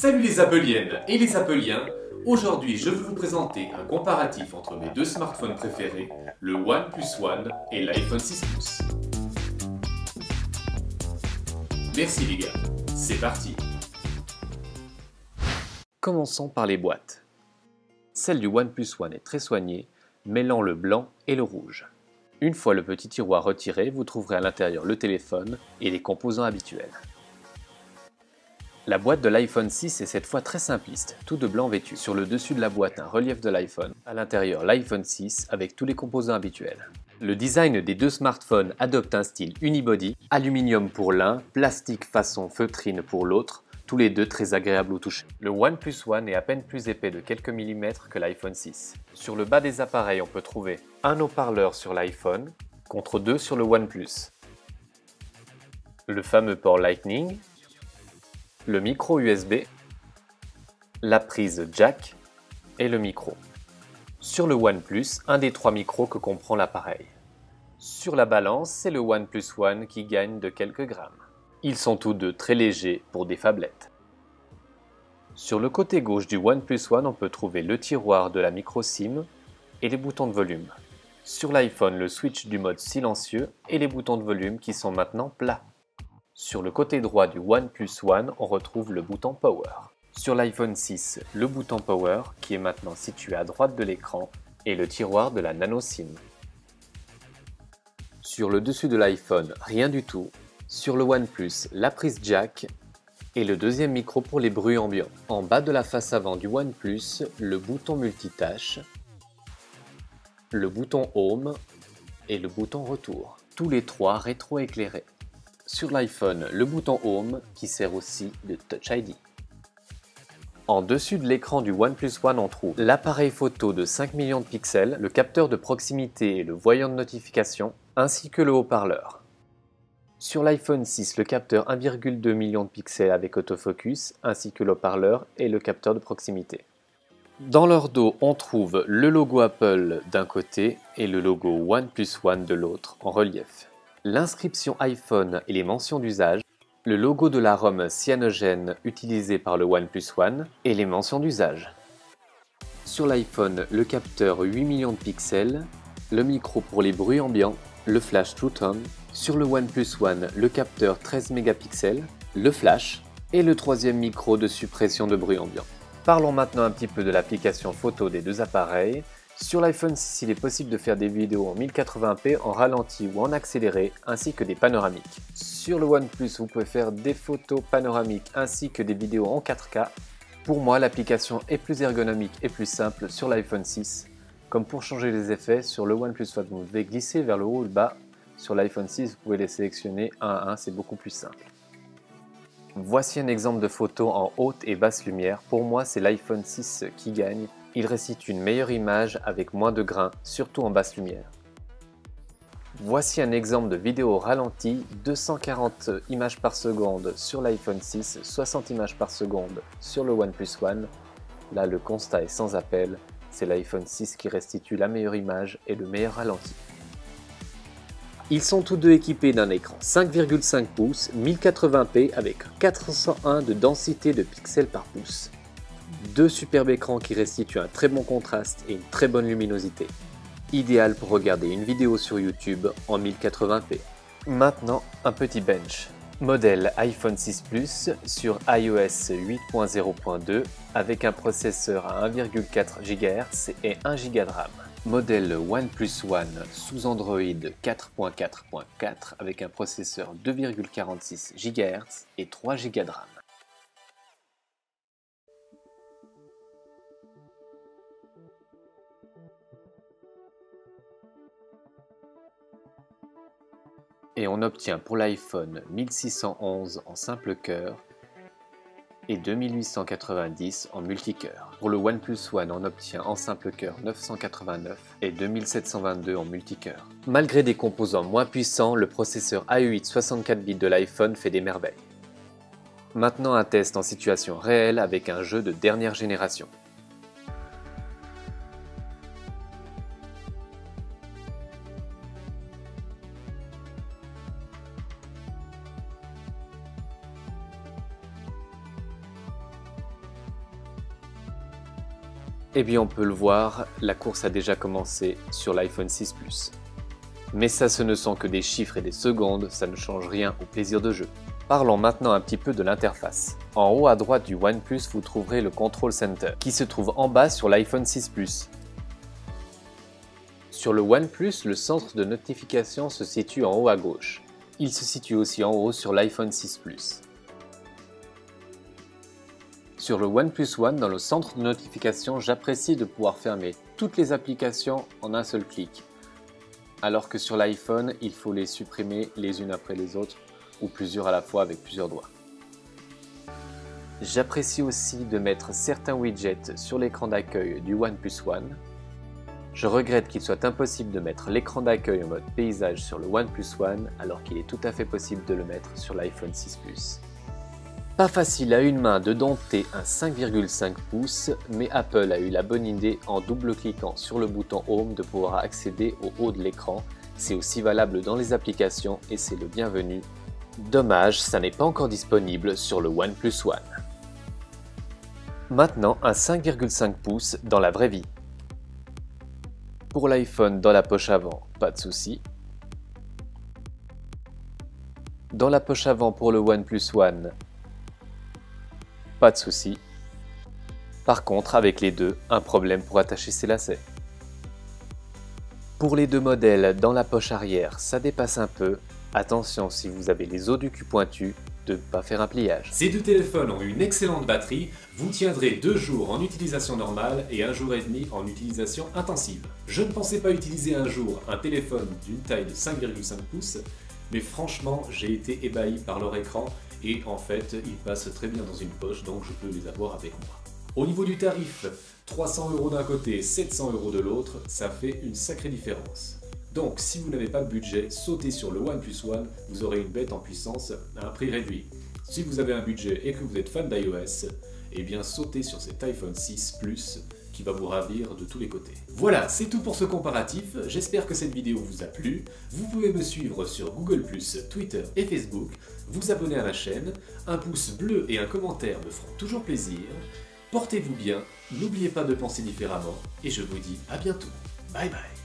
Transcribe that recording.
Salut les Appeliennes et les Appeliens, aujourd'hui je vais vous présenter un comparatif entre mes deux smartphones préférés, le OnePlus One et l'iPhone 6 Plus. Merci les gars, c'est parti. Commençons par les boîtes. Celle du OnePlus One est très soignée, mêlant le blanc et le rouge. Une fois le petit tiroir retiré, vous trouverez à l'intérieur le téléphone et les composants habituels. La boîte de l'iPhone 6 est cette fois très simpliste, tout de blanc vêtu. Sur le dessus de la boîte, un relief de l'iPhone. À l'intérieur, l'iPhone 6 avec tous les composants habituels. Le design des deux smartphones adopte un style unibody, aluminium pour l'un, plastique façon feutrine pour l'autre, tous les deux très agréables au toucher. Le OnePlus One est à peine plus épais de quelques millimètres que l'iPhone 6. Sur le bas des appareils, on peut trouver un haut-parleur sur l'iPhone, contre deux sur le OnePlus. Le fameux port Lightning, le micro USB, la prise jack et le micro. Sur le OnePlus, un des trois micros que comprend l'appareil. Sur la balance, c'est le OnePlus One qui gagne de quelques grammes. Ils sont tous deux très légers pour des phablettes. Sur le côté gauche du OnePlus One, on peut trouver le tiroir de la micro SIM et les boutons de volume. Sur l'iPhone, le switch du mode silencieux et les boutons de volume qui sont maintenant plats. Sur le côté droit du OnePlus One, on retrouve le bouton Power. Sur l'iPhone 6, le bouton Power qui est maintenant situé à droite de l'écran et le tiroir de la nano SIM. Sur le dessus de l'iPhone, rien du tout. Sur le OnePlus, la prise jack et le deuxième micro pour les bruits ambiants. En bas de la face avant du OnePlus, le bouton multitâche, le bouton Home et le bouton Retour. Tous les trois rétro-éclairés. Sur l'iPhone, le bouton Home qui sert aussi de Touch ID. En dessus de l'écran du OnePlus One, on trouve l'appareil photo de 5 millions de pixels, le capteur de proximité et le voyant de notification, ainsi que le haut-parleur. Sur l'iPhone 6, le capteur 1,2 million de pixels avec autofocus, ainsi que le haut-parleur et le capteur de proximité. Dans leur dos, on trouve le logo Apple d'un côté et le logo OnePlus One de l'autre en relief. L'inscription iPhone et les mentions d'usage, le logo de l'arôme cyanogène utilisé par le OnePlus One et les mentions d'usage. Sur l'iPhone, le capteur 8 millions de pixels, le micro pour les bruits ambiants, le flash True Tone. Sur le OnePlus One, le capteur 13 mégapixels, le flash et le troisième micro de suppression de bruit ambiant. Parlons maintenant un petit peu de l'application photo des deux appareils. Sur l'iPhone 6, il est possible de faire des vidéos en 1080p, en ralenti ou en accéléré, ainsi que des panoramiques. Sur le OnePlus, vous pouvez faire des photos panoramiques ainsi que des vidéos en 4K. Pour moi, l'application est plus ergonomique et plus simple sur l'iPhone 6. Comme pour changer les effets, sur le OnePlus One, vous devez glisser vers le haut ou le bas. Sur l'iPhone 6, vous pouvez les sélectionner un à un, c'est beaucoup plus simple. Voici un exemple de photo en haute et basse lumière. Pour moi, c'est l'iPhone 6 qui gagne. Il restitue une meilleure image avec moins de grains, surtout en basse lumière. Voici un exemple de vidéo ralenti, 240 images par seconde sur l'iPhone 6, 60 images par seconde sur le OnePlus One. Là, le constat est sans appel, c'est l'iPhone 6 qui restitue la meilleure image et le meilleur ralenti. Ils sont tous deux équipés d'un écran 5,5 pouces, 1080p avec 401 de densité de pixels par pouce. Deux superbes écrans qui restituent un très bon contraste et une très bonne luminosité. Idéal pour regarder une vidéo sur YouTube en 1080p. Maintenant, un petit bench. Modèle iPhone 6 Plus sur iOS 8.0.2 avec un processeur à 1,4 GHz et 1 Go de RAM. Modèle OnePlus One sous Android 4.4.4 avec un processeur 2,46 GHz et 3 Go de RAM. Et on obtient pour l'iPhone 1611 en simple cœur et 2890 en multicœur. Pour le OnePlus One, on obtient en simple cœur 989 et 2722 en multicœur. Malgré des composants moins puissants, le processeur A8 64 bits de l'iPhone fait des merveilles. Maintenant un test en situation réelle avec un jeu de dernière génération. Eh bien on peut le voir, la course a déjà commencé sur l'iPhone 6 Plus. Mais ça ce ne sont que des chiffres et des secondes, ça ne change rien au plaisir de jeu. Parlons maintenant un petit peu de l'interface. En haut à droite du OnePlus, vous trouverez le Control Center, qui se trouve en bas sur l'iPhone 6 Plus. Sur le OnePlus, le centre de notification se situe en haut à gauche. Il se situe aussi en haut sur l'iPhone 6 Plus. Sur le OnePlus One, dans le centre de notification, j'apprécie de pouvoir fermer toutes les applications en un seul clic. Alors que sur l'iPhone, il faut les supprimer les unes après les autres, ou plusieurs à la fois avec plusieurs doigts. J'apprécie aussi de mettre certains widgets sur l'écran d'accueil du OnePlus One. Je regrette qu'il soit impossible de mettre l'écran d'accueil en mode paysage sur le OnePlus One, alors qu'il est tout à fait possible de le mettre sur l'iPhone 6 Plus. Pas facile à une main de dompter un 5,5 pouces, mais Apple a eu la bonne idée en double-cliquant sur le bouton Home de pouvoir accéder au haut de l'écran. C'est aussi valable dans les applications et c'est le bienvenu. Dommage, ça n'est pas encore disponible sur le OnePlus One. Maintenant, un 5,5 pouces dans la vraie vie. Pour l'iPhone dans la poche avant, pas de souci. Dans la poche avant pour le OnePlus One, pas de souci. Par contre, avec les deux, un problème pour attacher ses lacets. Pour les deux modèles, dans la poche arrière, ça dépasse un peu. Attention si vous avez les os du cul pointus, de ne pas faire un pliage. Ces deux téléphones ont une excellente batterie, vous tiendrez 2 jours en utilisation normale et 1 jour et demi en utilisation intensive. Je ne pensais pas utiliser un jour un téléphone d'une taille de 5,5 pouces, mais franchement j'ai été ébahi par leur écran et en fait ils passent très bien dans une poche donc je peux les avoir avec moi. Au niveau du tarif, 300 € d'un côté, 700 € de l'autre, ça fait une sacrée différence. Donc si vous n'avez pas de budget, sautez sur le OnePlus One, vous aurez une bête en puissance à un prix réduit. Si vous avez un budget et que vous êtes fan d'iOS, eh bien sautez sur cet iPhone 6 Plus qui va vous ravir de tous les côtés. Voilà, c'est tout pour ce comparatif, j'espère que cette vidéo vous a plu. Vous pouvez me suivre sur Google+, Twitter et Facebook, vous abonner à la chaîne, un pouce bleu et un commentaire me feront toujours plaisir. Portez-vous bien, n'oubliez pas de penser différemment et je vous dis à bientôt. Bye bye.